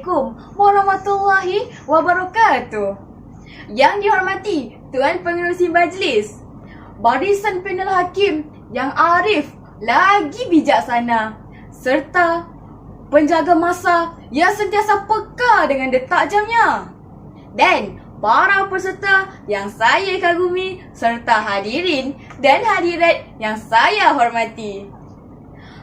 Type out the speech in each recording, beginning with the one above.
Assalamualaikum warahmatullahi wabarakatuh. Yang dihormati Tuan Pengerusi Majlis, barisan panel hakim yang arif lagi bijaksana, serta penjaga masa yang sentiasa peka dengan detak jamnya, dan para peserta yang saya kagumi serta hadirin dan hadirat yang saya hormati.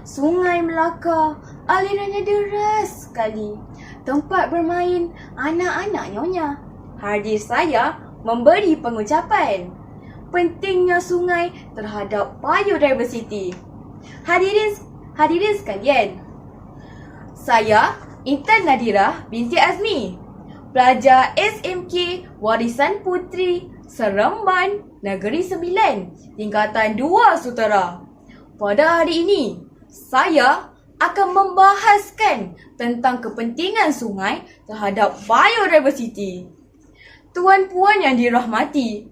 Sungai Melaka alirannya deras sekali. Tempat bermain anak-anak nyonya. Hadir saya memberi pengucapan pentingnya sungai terhadap biodiversity. Hadirin sekalian, saya Intan Nadirah binti Azmi, pelajar SMK Warisan Puteri Seremban Negeri Sembilan, tingkatan 2 Sutera. Pada hari ini, saya akan membahaskan tentang kepentingan sungai terhadap biodiversity. Tuan-puan yang dirahmati,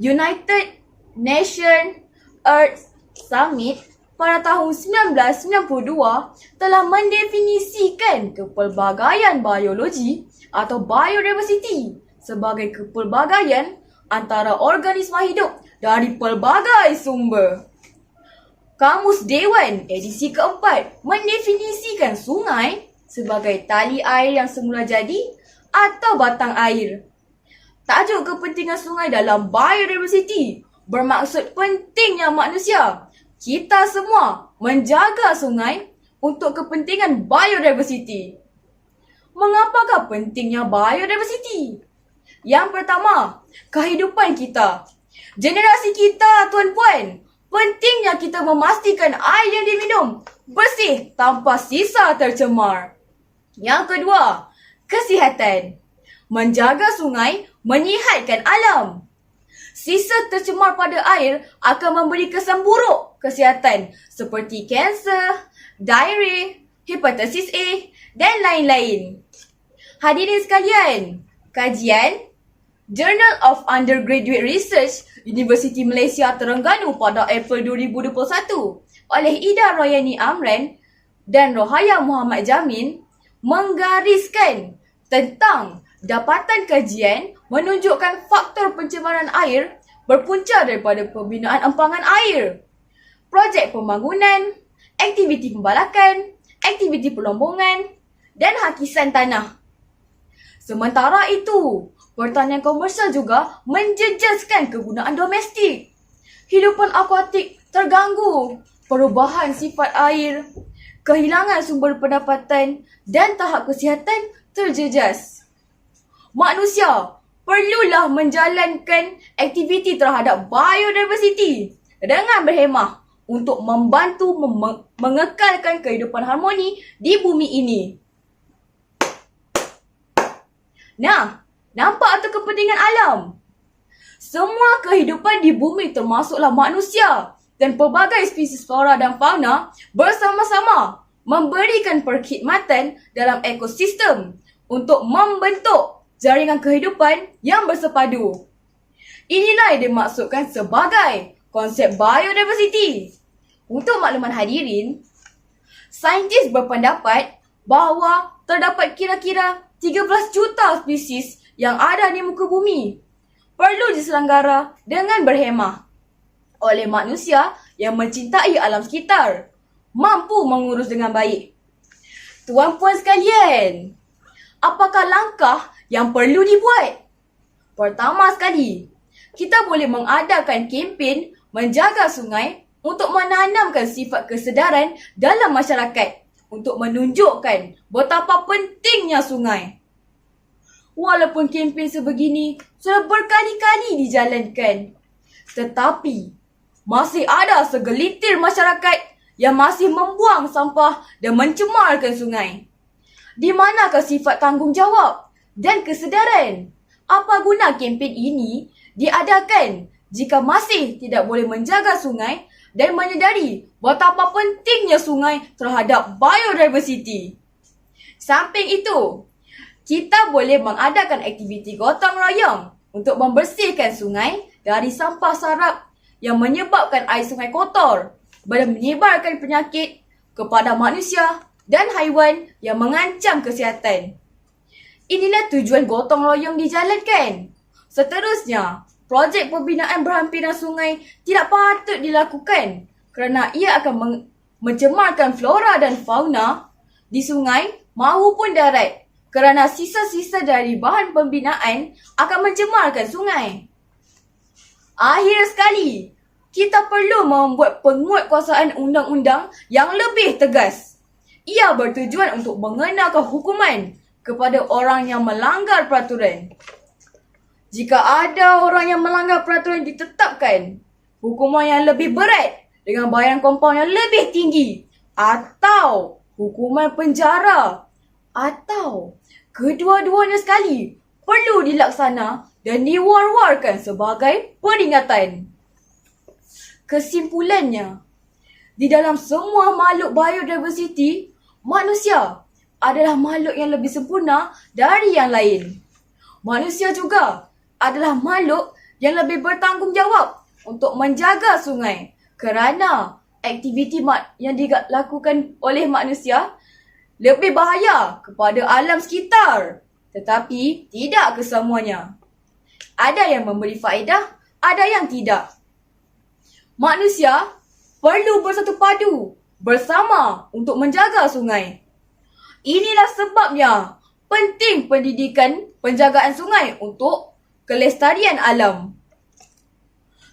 United Nations Earth Summit pada tahun 1992 telah mendefinisikan kepelbagaian biologi atau biodiversity sebagai kepelbagaian antara organisma hidup dari pelbagai sumber. Kamus Dewan edisi keempat mendefinisikan sungai sebagai tali air yang semula jadi atau batang air. Tajuk kepentingan sungai dalam biodiversity bermaksud pentingnya manusia, kita semua, menjaga sungai untuk kepentingan biodiversity. Mengapakah pentingnya biodiversity? Yang pertama, kehidupan kita. Generasi kita, tuan-puan, pentingnya kita memastikan air yang diminum bersih tanpa sisa tercemar. Yang kedua, kesihatan. Menjaga sungai menyihatkan alam. Sisa tercemar pada air akan memberi kesan buruk kesihatan seperti kanser, diarrhea, hepatitis A dan lain-lain. Hadirin sekalian, kajian Journal of Undergraduate Research Universiti Malaysia Terengganu pada April 2021 oleh Ida Royani Amran dan Rohaya Muhammad Jamin menggariskan tentang dapatan kajian menunjukkan faktor pencemaran air berpunca daripada pembinaan empangan air, projek pembangunan, aktiviti pembalakan, aktiviti pelombongan dan hakisan tanah. Sementara itu, pertanian komersial juga menjejaskan kegunaan domestik. Hidupan akuatik terganggu, perubahan sifat air, kehilangan sumber pendapatan dan tahap kesihatan terjejas. Manusia perlulah menjalankan aktiviti terhadap biodiversity dengan berhemah untuk membantu mengekalkan kehidupan harmoni di bumi ini. Nah, nampak tu kepentingan alam? Semua kehidupan di bumi termasuklah manusia dan pelbagai spesies flora dan fauna bersama-sama memberikan perkhidmatan dalam ekosistem untuk membentuk jaringan kehidupan yang bersepadu. Inilah yang dimaksudkan sebagai konsep biodiversity. Untuk makluman hadirin, saintis berpendapat bahawa terdapat kira-kira 13 juta spesies yang ada di muka bumi perlu diselenggara dengan berhemah oleh manusia yang mencintai alam sekitar, mampu mengurus dengan baik. Tuan-puan sekalian, apakah langkah yang perlu dibuat? Pertama sekali, kita boleh mengadakan kempen menjaga sungai untuk menanamkan sifat kesedaran dalam masyarakat untuk menunjukkan betapa pentingnya sungai. Walaupun kempen sebegini sudah berkali-kali dijalankan, tetapi masih ada segelintir masyarakat yang masih membuang sampah dan mencemarkan sungai. Di manakah sifat tanggungjawab dan kesedaran? Apa guna kempen ini diadakan jika masih tidak boleh menjaga sungai dan menyedari betapa pentingnya sungai terhadap biodiversity? Samping itu, kita boleh mengadakan aktiviti gotong royong untuk membersihkan sungai dari sampah sarap yang menyebabkan air sungai kotor dan menyebarkan penyakit kepada manusia dan haiwan yang mengancam kesihatan. Inilah tujuan gotong royong dijalankan. Seterusnya, projek pembinaan berhampiran sungai tidak patut dilakukan kerana ia akan mencemarkan flora dan fauna di sungai maupun darat kerana sisa-sisa dari bahan pembinaan akan mencemarkan sungai. Akhir sekali, kita perlu membuat penguatkuasaan undang-undang yang lebih tegas. Ia bertujuan untuk mengenakan hukuman kepada orang yang melanggar peraturan. Jika ada orang yang melanggar peraturan ditetapkan hukuman yang lebih berat dengan bayaran kompaun yang lebih tinggi atau hukuman penjara atau kedua-duanya sekali perlu dilaksana dan diwar-warkan sebagai peringatan. Kesimpulannya, di dalam semua makhluk biodiversity, manusia adalah makhluk yang lebih sempurna dari yang lain. Manusia juga adalah makhluk yang lebih bertanggungjawab untuk menjaga sungai kerana aktiviti yang dilakukan oleh manusia lebih bahaya kepada alam sekitar, tetapi tidak kesemuanya. Ada yang memberi faedah, ada yang tidak. Manusia perlu bersatu padu bersama untuk menjaga sungai. Inilah sebabnya penting pendidikan penjagaan sungai untuk kelestarian alam.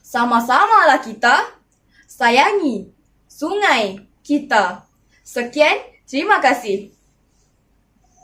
Sama-samalah kita sayangi sungai kita. Sekian, terima kasih.